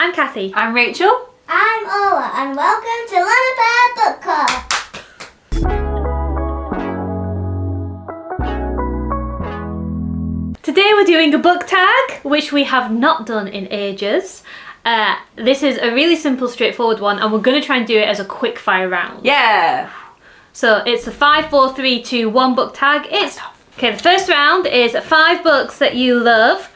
I'm Cathy. I'm Rachel. I'm Ola, and welcome to Lullaby Book Club. Today we're doing a book tag, which we have not done in ages. This is a really simple, straightforward one, and we're going to try and do it as a quick fire round. Yeah. So it's a 5, 4, 3, 2, 1 book tag. Okay, the first round is 5 books that you love.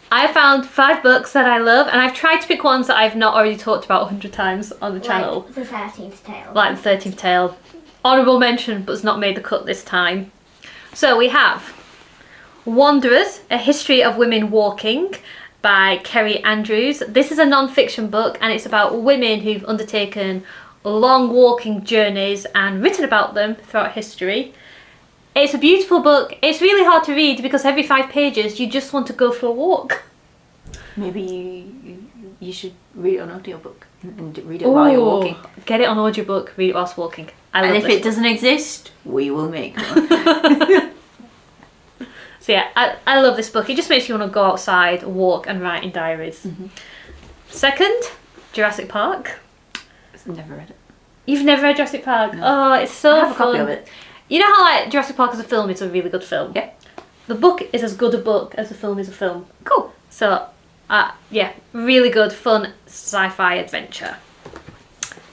I found 5 books that I love, and I've tried to pick ones that I've not already talked about 100 times on the channel. Like the 13th Tale. Like the 13th Tale. Honourable mention, but it's not made the cut this time. So we have Wanderers, A History of Women Walking by Kerry Andrews. This is a non-fiction book, and it's about women who've undertaken long walking journeys and written about them throughout history. It's a beautiful book. It's really hard to read because every 5 pages you just want to go for a walk. Maybe you should read it on audiobook and read it while you're walking. Get it on audiobook, read it whilst walking. And if it doesn't exist, we will make one. So yeah, I love this book. It just makes you want to go outside, walk and write in diaries. Mm-hmm. Second, Jurassic Park. I've never read it. You've never read Jurassic Park? No. Oh, it's so fun. I have a copy of it. You know how like Jurassic Park as a film is a really good film? Yeah. The book is as good a book as the film is a film. Cool. So, yeah, really good, fun sci-fi adventure.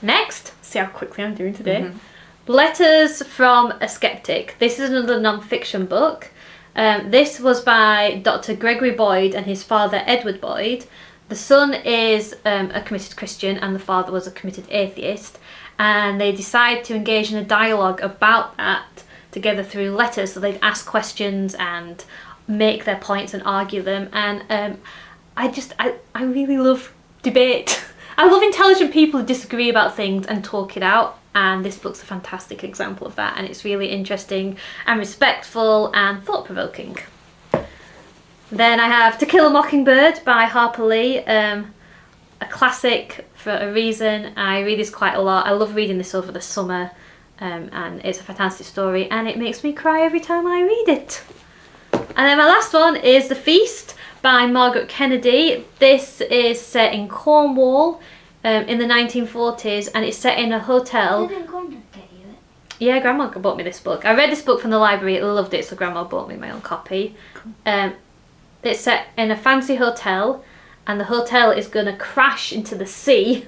Next, see how quickly I'm doing today. Mm-hmm. Letters from a Skeptic. This is another non-fiction book. This was by Dr. Gregory Boyd and his father Edward Boyd. The son is a committed Christian and the father was a committed atheist. And they decide to engage in a dialogue about that together through letters. So they'd ask questions and make their points and argue them. And I really love debate. I love intelligent people who disagree about things and talk it out. And this book's a fantastic example of that. And it's really interesting and respectful and thought-provoking. Then I have To Kill a Mockingbird by Harper Lee. A classic for a reason. I read this quite a lot. I love reading this over the summer, and it's a fantastic story and it makes me cry every time I read it. And then my last one is The Feast by Margaret Kennedy. This is set in Cornwall in the 1940s and it's set in a hotel. Didn't Grandma get you it? Yeah, Grandma bought me this book. I read this book from the library, I loved it, so Grandma bought me my own copy. It's set in a fancy hotel, and the hotel is going to crash into the sea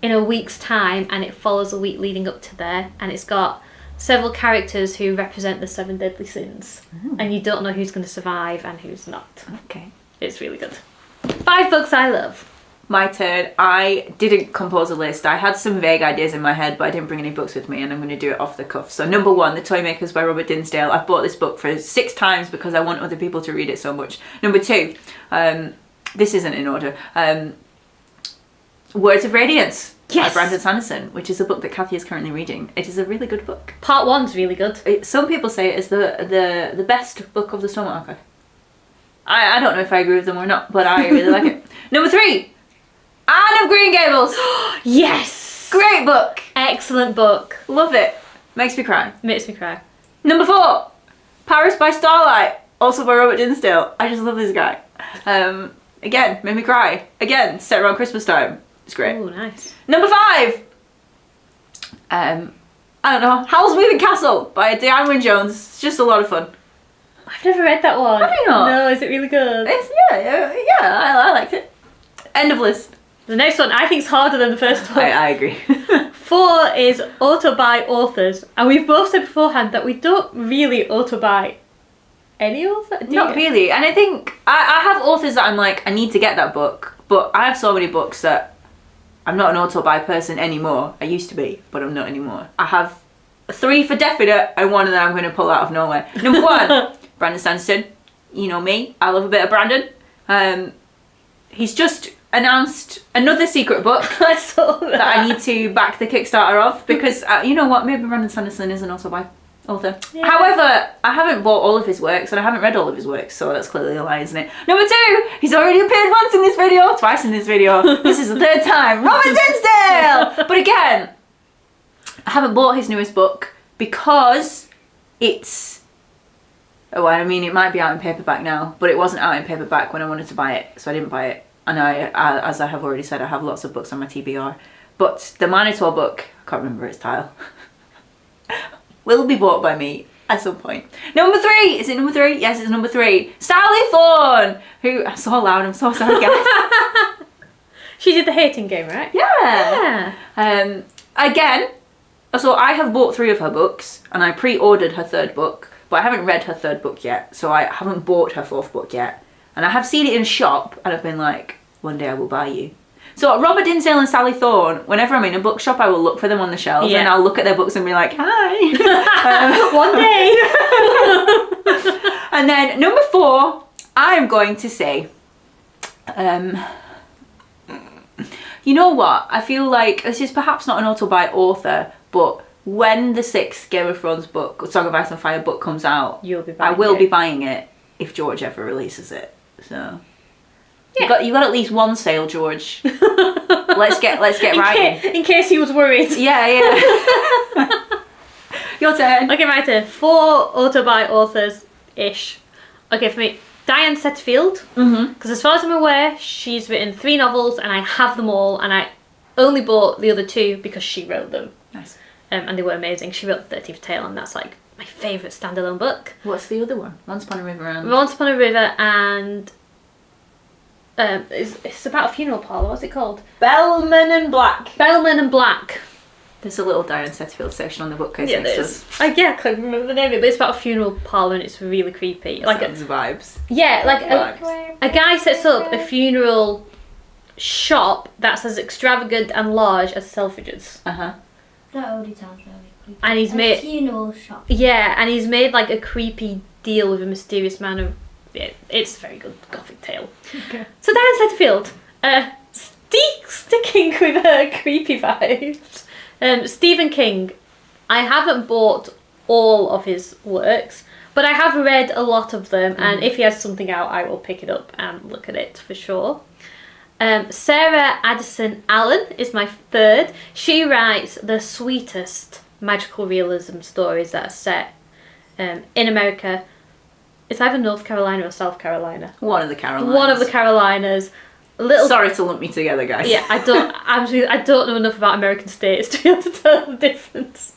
in a week's time, and it follows a week leading up to there, and it's got several characters who represent the 7 deadly sins. And you don't know who's going to survive and who's not. Okay. It's really good. 5 books I love. My turn. I didn't compose a list. I had some vague ideas in my head, but I didn't bring any books with me, and I'm going to do it off the cuff. So number 1, The Toymakers by Robert Dinsdale. I've bought this book for 6 times because I want other people to read it so much. Number 2, this isn't in order. Words of Radiance by Brandon Sanderson, which is a book that Cathy is currently reading. It is a really good book. Part 1's really good. Some people say it is the best book of the Stormont Archive. I don't know if I agree with them or not, but I really like it. Number 3, Anne of Green Gables. Yes! Great book. Excellent book. Love it. Makes me cry. Makes me cry. Number 4, Paris by Starlight, also by Robert Dinsdale. I just love this guy. Again, made me cry. Again, set around Christmas time. It's great. Oh, nice. Number 5, I don't know, Howl's Moving Castle by Diane Wynne Jones. It's just a lot of fun. I've never read that one. Have you not? No, is it really good? I liked it. End of list. The next one I think is harder than the first one. I agree. 4 is auto-buy authors. And we've both said beforehand that we don't really auto-buy any author. Not really. And I think I have authors that I'm like, I need to get that book. But I have so many books that I'm not an auto-buy person anymore. I used to be, but I'm not anymore. I have 3 for definite and 1 that I'm going to pull out of nowhere. Number 1, Brandon Sanderson. You know me. I love a bit of Brandon. He's just announced another secret book I saw that I need to back the Kickstarter of because you know what, maybe Brandon Sanderson is an auto-buy author. Yeah. However, I haven't bought all of his works and I haven't read all of his works, so that's clearly a lie, isn't it? Number 2, he's already appeared once in this video, twice in this video. This is the 3rd time. Robert Dinsdale! But again, I haven't bought his newest book because it's... Oh, I mean, it might be out in paperback now, but it wasn't out in paperback when I wanted to buy it, so I didn't buy it. and as I have already said, I have lots of books on my TBR. But the Minotaur book, I can't remember its title, will be bought by me at some point. Number 3! Is it number 3? Yes, it's number 3. Sally Thorne! Who, I'm so loud, I'm so sorry guys. She did the hating game, right? Yeah. Again, so I have bought 3 of her books, and I pre-ordered her 3rd book, but I haven't read her 3rd book yet, so I haven't bought her 4th book yet. And I have seen it in a shop, and I've been like, one day I will buy you. So Robert Dinsdale and Sally Thorne, whenever I'm in a bookshop, I will look for them on the shelves, and I'll look at their books and be like, hi. One day. And then number 4, I'm going to say, you know what? I feel like this is perhaps not an auto-buy author, but when the 6th Game of Thrones book, Song of Ice and Fire book comes out, I will be buying it if George ever releases it. So you got at least one sale, George. let's get writing. In case he was worried. Yeah. Your turn. Okay, my turn. 4 auto-buy authors-ish. Okay, for me, Diane Setterfield. Because as far as I'm aware, she's written 3 novels, and I have them all, and I only bought the other 2 because she wrote them. Nice. And they were amazing. She wrote The 13th Tale, and that's like my favourite standalone book. What's the other one? Once Upon a River and... Once Upon a River and... it's about a funeral parlour. What's it called? Bellman and Black. Bellman and Black. There's a little Diane Setterfield section on the bookcase Yeah, next to there's. us. I can't remember the name of it, but it's about a funeral parlour, and it's really creepy. Like Sounds vibes. Yeah, like a guy sets up a funeral shop that's as extravagant and large as Selfridges. Uh-huh. That already sounds really creepy. And he's A made... funeral shop. Yeah, and he's made like a creepy deal with a mysterious man. And it's a very good gothic tale. Okay. So Diane Setterfield, sticking with her creepy vibes. Stephen King, I haven't bought all of his works, but I have read a lot of them, and if he has something out, I will pick it up and look at it for sure. Sarah Addison Allen is my 3rd. She writes the sweetest magical realism stories that are set in America. It's either North Carolina or South Carolina. One of the Carolinas. One of the Carolinas. Sorry to lump me together, guys. Yeah, I don't know enough about American states to be able to tell the difference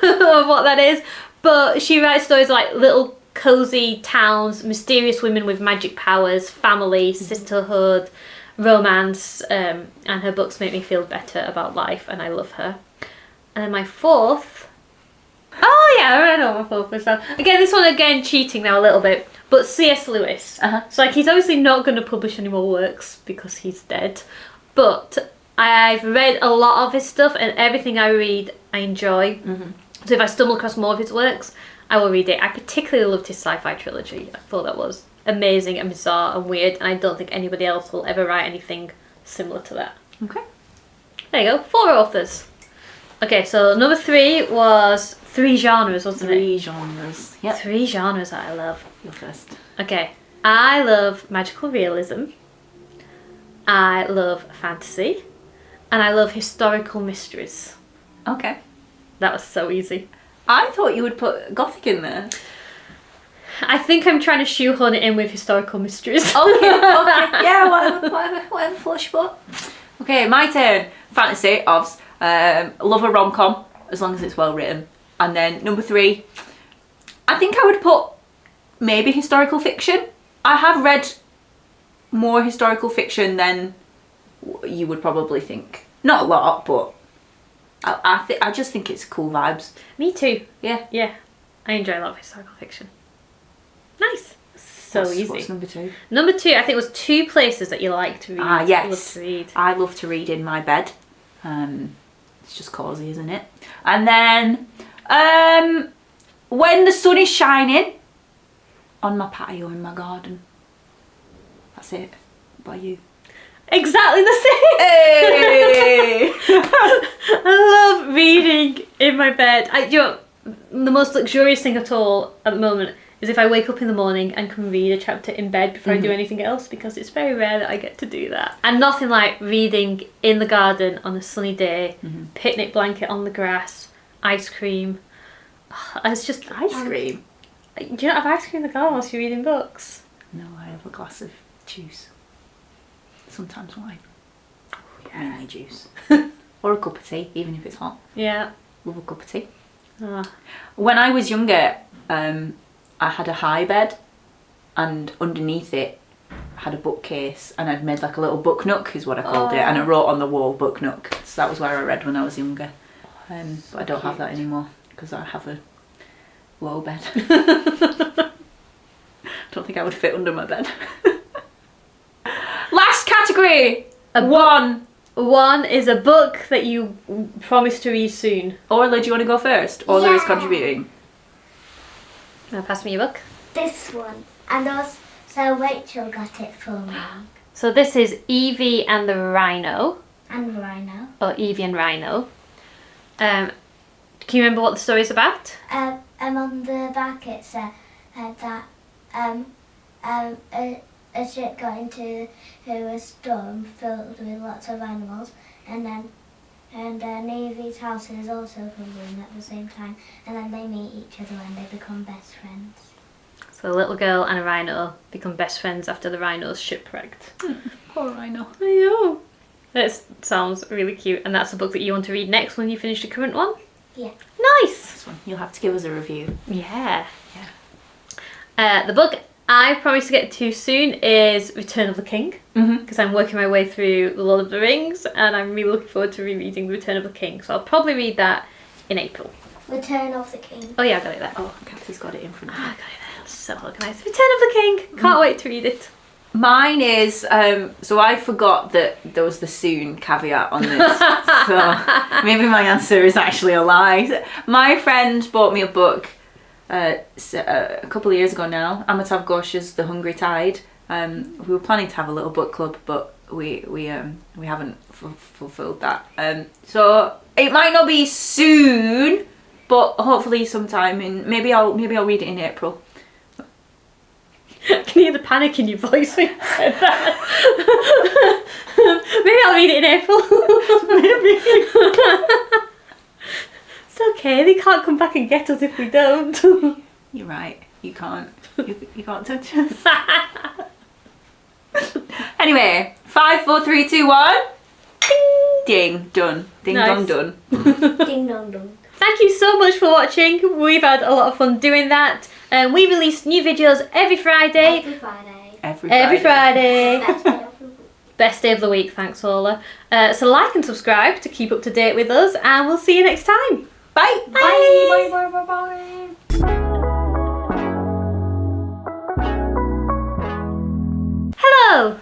of what that is. But she writes stories like little cozy towns, mysterious women with magic powers, family, sisterhood, romance, and her books make me feel better about life, and I love her. And then my 4th... Oh yeah, I know my 4th myself. Again, this one cheating now a little bit, but C.S. Lewis. So like he's obviously not going to publish any more works because he's dead, but I've read a lot of his stuff, and everything I read I enjoy. So if I stumble across more of his works, I will read it. I particularly loved his sci-fi trilogy. I thought that was amazing and bizarre and weird, and I don't think anybody else will ever write anything similar to that. Okay. There you go, 4 authors. Okay, so number 3 was 3 genres, wasn't it? 3 genres. Yep. 3 genres that I love. You're first. Okay, I love magical realism, I love fantasy, and I love historical mysteries. Okay. That was so easy. I thought you would put Gothic in there. I think I'm trying to shoehorn it in with historical mysteries. Okay. Yeah, whatever floats your boat. Okay, my turn. Fantasy, obvs. Love a rom-com, as long as it's well written. And then number 3, I think I would put maybe historical fiction. I have read more historical fiction than you would probably think. Not a lot, but I just think it's cool vibes. Me too. Yeah. Yeah. I enjoy a lot of historical fiction. Nice. So easy. What's number 2? Number 2, I think, was 2 places that you like to read. Yes. Love to read. I love to read in my bed. It's just cosy, isn't it? And then when the sun is shining on my patio in my garden. That's it. What about you? Exactly the same. Hey! I love reading in my bed. The most luxurious thing at all at the moment is if I wake up in the morning and can read a chapter in bed before I do anything else, because it's very rare that I get to do that. And nothing like reading in the garden on a sunny day, picnic blanket on the grass, ice cream. It's just... Ice cream? Do you not have ice cream in the garden whilst you're reading books? No, I have a glass of juice. sometimes wine. Yeah. Mainly juice. Or a cup of tea, even if it's hot. Yeah. Love a cup of tea. Oh. When I was younger, I had a high bed, and underneath it I had a bookcase, and I'd made like a little book nook is what I called it, and I wrote on the wall book nook. So that was where I read when I was younger. But I don't have that anymore because I have a low bed. Don't think I would fit under my bed. Last category. One is a book that you promise to read soon. Orla, do you want to go first? Orla is Yeah. contributing. Now pass me your book. This one. And also Rachel got it for me. So this is Evie and the Rhino, And Rhino. or Evie and Rhino. Can you remember what the story's about? On the back it said that a ship got into a storm filled with lots of animals, and then Evie's house is also crumbling at the same time, and then they meet each other and they become best friends. So a little girl and a rhino become best friends after the rhino's shipwrecked. Poor Rhino. I know. That sounds really cute, and that's the book that you want to read next when you finish the current one? Yeah. Nice! This one, you'll have to give us a review. Yeah. The book I promise to get to soon is Return of the King, because I'm working my way through The Lord of the Rings, and I'm really looking forward to rereading Return of the King. So I'll probably read that in April. Return of the King. Oh yeah, I got it there. Oh, Cathy's got it in front of I her. got it there. So organised. Return of the King. Can't wait to read it. Mine is, so I forgot that there was the soon caveat on this. So maybe my answer is actually a lie. My friend bought me a book a couple of years ago now, Amitav Ghosh's The Hungry Tide. We were planning to have a little book club, but we haven't fulfilled that. So it might not be soon, but hopefully sometime in, maybe I'll read it in April. I can hear the panic in your voice when you said that. Maybe I'll read it in April. Maybe. It's okay, they can't come back and get us if we don't. You're right. You can't. You can't touch us. Anyway, 5, 4, 3, 2, 1. Ding done. Ding Nice. dong done. Ding dong dong. Thank you so much for watching. We've had a lot of fun doing that. We release new videos every Friday. Every Friday. Every Friday. Best day of the week. Best day of the week, thanks Ola. So like and subscribe to keep up to date with us, and we'll see you next time. Bye. Bye. Bye bye bye bye. Hello.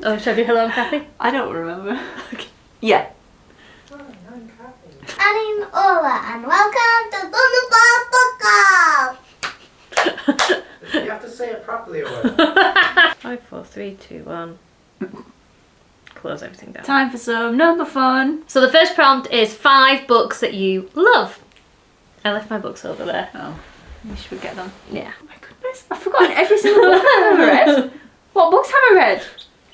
Oh, should I do hello, I'm Cathy? I don't remember. Okay. Yeah. I'm Ola and welcome to Thunderball Book Club. You have to say it properly, or 5, 4, 3, 2, 1. Close everything down. Time for some number fun. So the first prompt is 5 books that you love. I left my books over there. Oh, you should get them. Yeah. Oh my goodness, I've forgotten every single book I've ever read. What books have I read?